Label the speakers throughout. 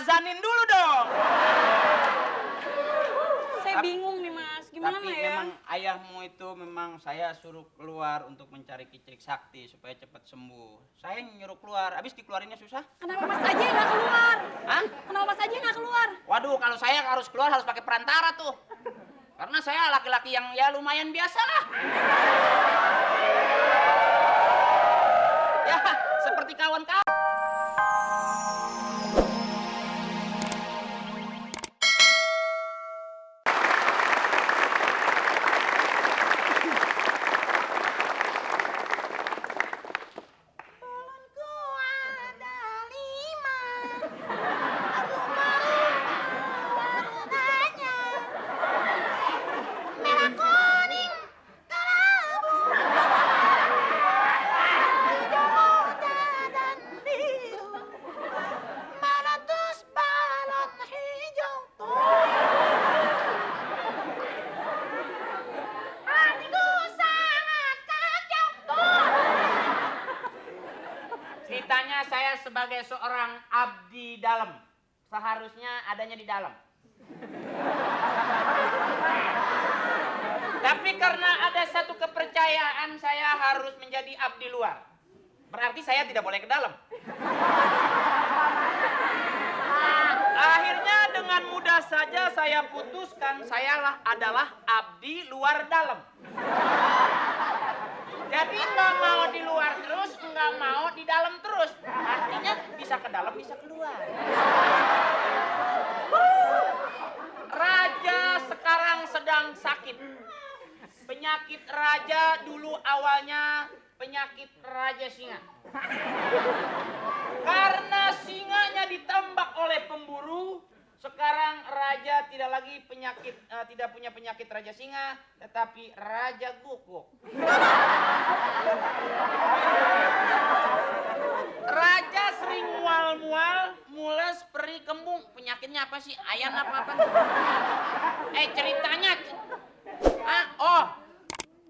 Speaker 1: Azanin dulu dong.
Speaker 2: Saya bingung nih Mas, gimana
Speaker 1: Tapi
Speaker 2: ya?
Speaker 1: memang ayahmu itu memang saya suruh keluar untuk mencari kicrik sakti supaya cepat sembuh. Saya nyuruh keluar, habis dikeluarinnya susah.
Speaker 2: Kenapa Mas aja yang nggak keluar?
Speaker 1: Hah?
Speaker 2: Kenapa Mas aja nggak keluar?
Speaker 1: Waduh, kalau saya harus keluar harus pakai perantara tuh. Karena saya laki-laki yang ya lumayan biasa lah. Ya, seperti kawan-kawan. Ceritanya saya sebagai seorang abdi dalam. Seharusnya adanya di dalam. Tapi karena ada satu kepercayaan saya harus menjadi abdi luar. Berarti saya tidak boleh ke dalam. Akhirnya dengan mudah saja saya putuskan saya adalah abdi luar dalam. Jadi nggak mau di luar terus, nggak mau di dalam terus. Artinya bisa ke dalam, bisa keluar. Raja sekarang sedang sakit. Penyakit raja dulu awalnya penyakit raja singa. Karena singanya ditembak oleh pemburu, sekarang raja tidak lagi tidak punya penyakit raja singa, tetapi raja guguk. Raja sering mual-mual, mules, perih, kembung. Penyakitnya apa sih? Ayan apa? Ceritanya.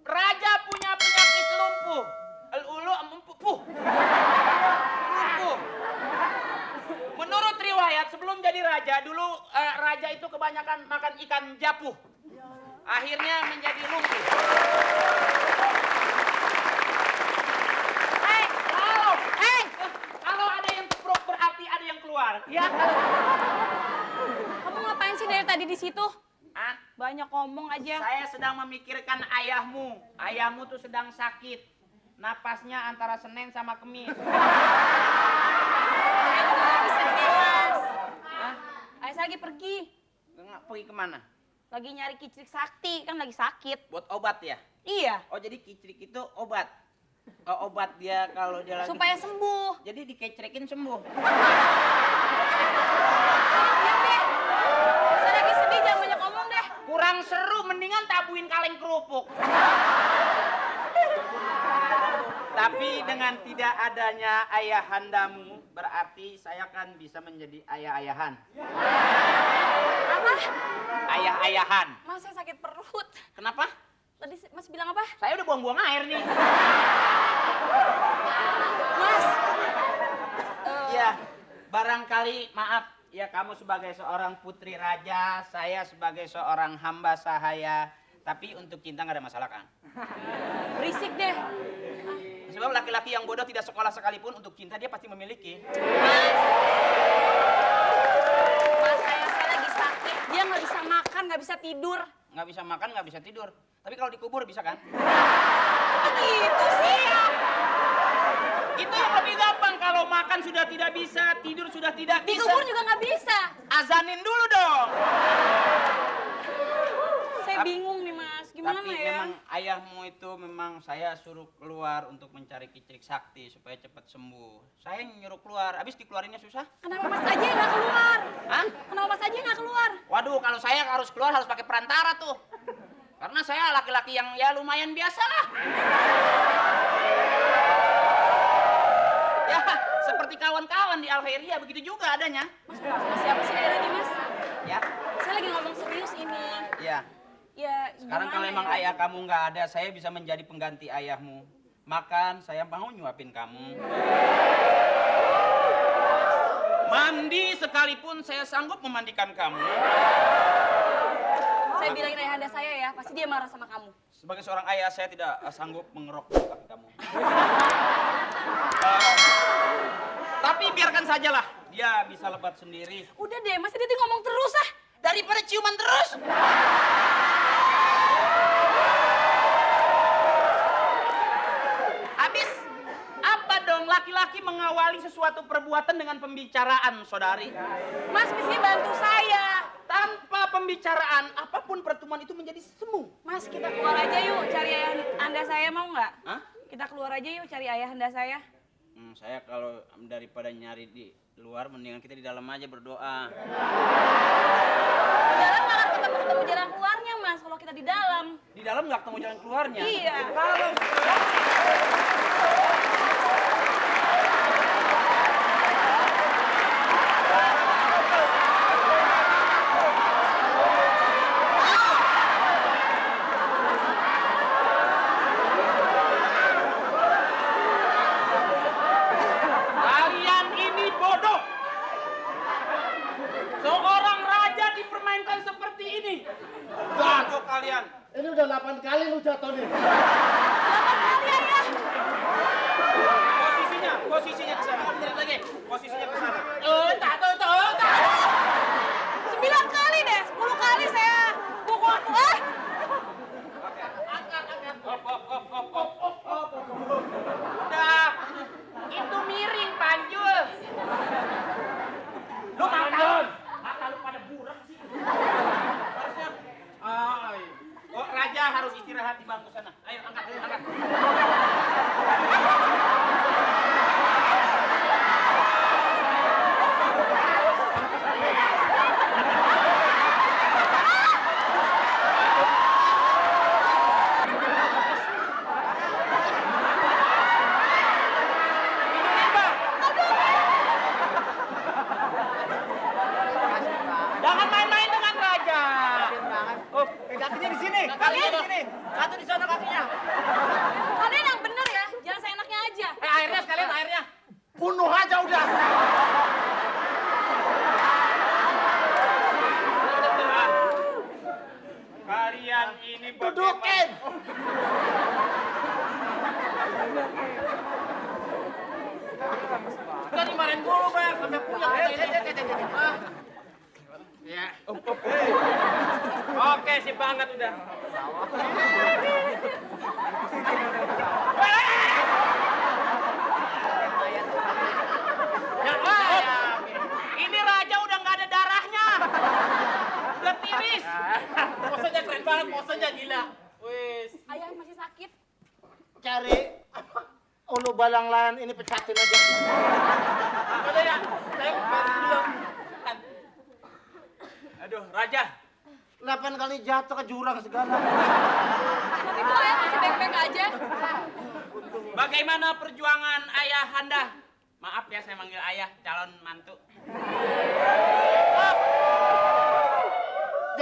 Speaker 1: Raja punya penyakit lumpuh. Lumpuh. Menurut riwayat sebelum jadi raja, dulu raja itu kebanyakan makan ikan japuh. Akhirnya menjadi lumpuh. Kalau ada yang keprok berarti ada yang keluar.
Speaker 2: Ya. Kamu ngapain sih dari tadi di situ?
Speaker 1: Hah?
Speaker 2: Banyak ngomong aja.
Speaker 1: Saya sedang memikirkan ayahmu. Ayahmu tuh sedang sakit. Napasnya antara Senin sama Kemis.
Speaker 2: Saya juga lagi sedih, Mas.
Speaker 1: Hah?
Speaker 2: Ayah saya lagi pergi.
Speaker 1: Pergi kemana?
Speaker 2: Lagi nyari kicrik sakti, kan lagi sakit.
Speaker 1: Buat obat ya?
Speaker 2: Iya.
Speaker 1: Oh, jadi kicrik itu obat. Oh, obat dia kalau dia lagi...
Speaker 2: Supaya sembuh.
Speaker 1: Jadi dikecrekin sembuh.
Speaker 2: Diam deh. Saya lagi sedih, jangan banyak ngomong deh.
Speaker 1: Kurang seru, mendingan tabuin kaleng kerupuk. Tapi dengan tidak adanya ayahandamu, berarti saya kan bisa menjadi ayah-ayahan.
Speaker 2: Apa?
Speaker 1: Ayah-ayahan.
Speaker 2: Mas, saya sakit perut.
Speaker 1: Kenapa?
Speaker 2: Tadi Mas bilang apa?
Speaker 1: Saya udah buang-buang air nih.
Speaker 2: Mas.
Speaker 1: Ya, barangkali maaf. Ya, kamu sebagai seorang putri raja, saya sebagai seorang hamba sahaya. Tapi untuk cinta nggak ada masalah, Kang.
Speaker 2: Berisik deh.
Speaker 1: Sebab laki-laki yang bodoh tidak sekolah sekalipun untuk cinta dia pasti memiliki.
Speaker 2: Mas, saya lagi sakit. Dia nggak bisa makan, nggak bisa tidur.
Speaker 1: Nggak bisa makan, nggak bisa tidur. Tapi kalau dikubur bisa kan?
Speaker 2: Gitu sih.
Speaker 1: Itu yang lebih gampang. Kalau makan sudah tidak bisa, tidur sudah tidak bisa.
Speaker 2: Dikubur juga nggak bisa.
Speaker 1: Azanin dulu dong.
Speaker 2: Saya bingung nih Mas, gimana
Speaker 1: Tapi
Speaker 2: ya?
Speaker 1: memang ayahmu itu memang saya suruh keluar untuk mencari kicrik sakti supaya cepat sembuh. Saya nyuruh keluar, habis dikeluarinnya susah.
Speaker 2: Kenapa Mas aja yang nggak keluar?
Speaker 1: Hah?
Speaker 2: Kenapa Mas aja nggak keluar?
Speaker 1: Waduh, kalau saya harus keluar harus pakai perantara tuh. Karena saya laki-laki yang ya lumayan biasa lah. Ya, seperti kawan-kawan di Alheria, begitu juga adanya.
Speaker 2: Mas, siapa sih dari tadi Mas?
Speaker 1: Ya,
Speaker 2: Saya lagi ngomong serius ini.
Speaker 1: ya.
Speaker 2: Ya,
Speaker 1: Sekarang kalau
Speaker 2: gimana
Speaker 1: emang
Speaker 2: ya?
Speaker 1: ayah kamu nggak ada, saya bisa menjadi pengganti ayahmu. Makan, saya mau nyuapin kamu. Mandi sekalipun saya sanggup memandikan kamu.
Speaker 2: Saya bilangin ayahanda saya ya, pasti dia marah sama kamu.
Speaker 1: Sebagai seorang ayah, saya tidak sanggup mengerok kaki kamu. Tapi biarkan sajalah, dia bisa lebat sendiri.
Speaker 2: Udah deh, masa dia tuh ngomong terus ah.
Speaker 1: Daripada ciuman terus. Habis, apa dong laki-laki mengawali sesuatu perbuatan dengan pembicaraan, saudari?
Speaker 2: Mas, mesti bantu saya.
Speaker 1: Tanpa pembicaraan, apapun pertemuan itu menjadi semu.
Speaker 2: Mas, kita keluar aja yuk, cari ayahanda saya, mau nggak?
Speaker 1: Hah?
Speaker 2: Kita keluar aja yuk, cari ayahanda saya.
Speaker 1: Saya kalau daripada nyari di luar, mendingan kita di dalam aja berdoa.
Speaker 2: Di dalam nggak akan ketemu jalan keluarnya, Mas, kalau kita di dalam.
Speaker 1: Di dalam nggak ketemu jalan keluarnya?
Speaker 2: Iya.
Speaker 1: Kalau kalian ini bodoh. Seorang raja dipermainkan seperti ini. Bodoh kalian.
Speaker 3: Ini udah 8 kali lu jatuh nih.
Speaker 1: Posisinya ke sana. Bener lagi. Posisinya ke sana.
Speaker 2: Tak. 9 kali deh, 10 kali saya pukul.
Speaker 1: Udah. Itu miring, Panjul. Lu mata lu pada burak sih. Harusnya. Oh, raja harus istirahat di bangku sana. Ayo, angkat. Jangan main-main dengan raja.
Speaker 3: Oh, kakinya di sini. Kakinya di sini. Satu di sana kakinya.
Speaker 2: Kalian yang bener ya, jangan seenaknya aja.
Speaker 1: Airnya sekalian airnya.
Speaker 3: Bunuh aja udah.
Speaker 1: Kalian ini
Speaker 3: Dudukin.
Speaker 1: Kita dimarahin dulu, Bang. Sampai pulang. Ya. Oke, sip banget udah. Ini raja udah nggak ada darahnya. Udah tiris. Posenya keren banget, posenya gila. Wis.
Speaker 2: Ayah masih sakit.
Speaker 3: Cari ulu balang layan ini pecatin aja.
Speaker 1: Udah ya, saya balik dulu. Aduh, raja.
Speaker 3: 8 kali jatuh ke jurang segala.
Speaker 2: Tapi kok ayah masih baik-baik aja?
Speaker 1: Bagaimana perjuangan ayahanda? Maaf ya saya manggil ayah, calon mantu.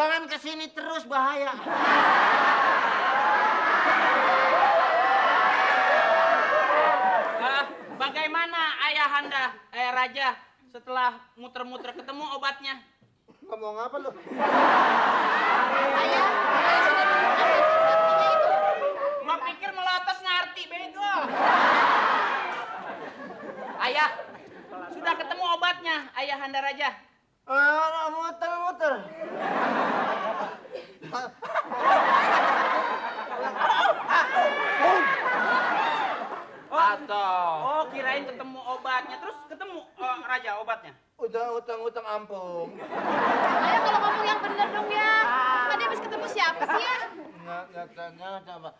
Speaker 3: Jangan kesini terus, bahaya.
Speaker 1: Bagaimana ayahanda, raja, setelah muter-muter ketemu obatnya?
Speaker 3: Ngomong apa lu?
Speaker 2: Ayah sudah menemukan saktinya itu.
Speaker 1: Gua pikir melotot ngerti, bego. Ayah, sudah ketemu obatnya, ayahanda raja?
Speaker 3: Muter-muter.
Speaker 1: Oh, kirain ketemu obatnya. Terus ketemu raja obatnya?
Speaker 3: Udah utang-utang ampun.
Speaker 2: Ayah kalau ngomong yang bener dong ya. Tadi habis ketemu siapa sih ya?
Speaker 3: Nggak coba.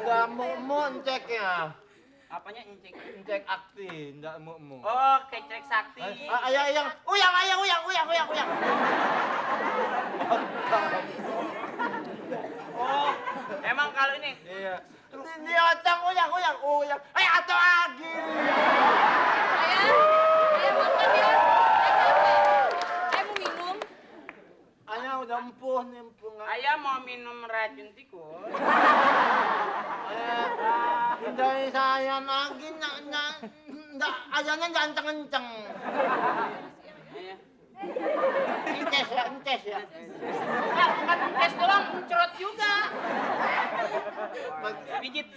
Speaker 3: Nggak mau ceknya.
Speaker 1: Apanya incek?
Speaker 3: Cek akti, nggak mau.
Speaker 1: Oh, kecek sakti.
Speaker 3: Ayang, uyang.
Speaker 1: Oh, emang kalau ini
Speaker 3: Iya. Dia otang uyang. Atau lagi.
Speaker 2: Ayah makan ya. Ayah capek. Ayah mau minum.
Speaker 3: Ayah udah empuh.
Speaker 1: ayah mau minum racun tikus.
Speaker 3: Ayah,
Speaker 4: dari saya lagi, ayahnya jangan kenceng. Ences ya.
Speaker 1: Nah, bukan tes doang, cerot juga. Pijit.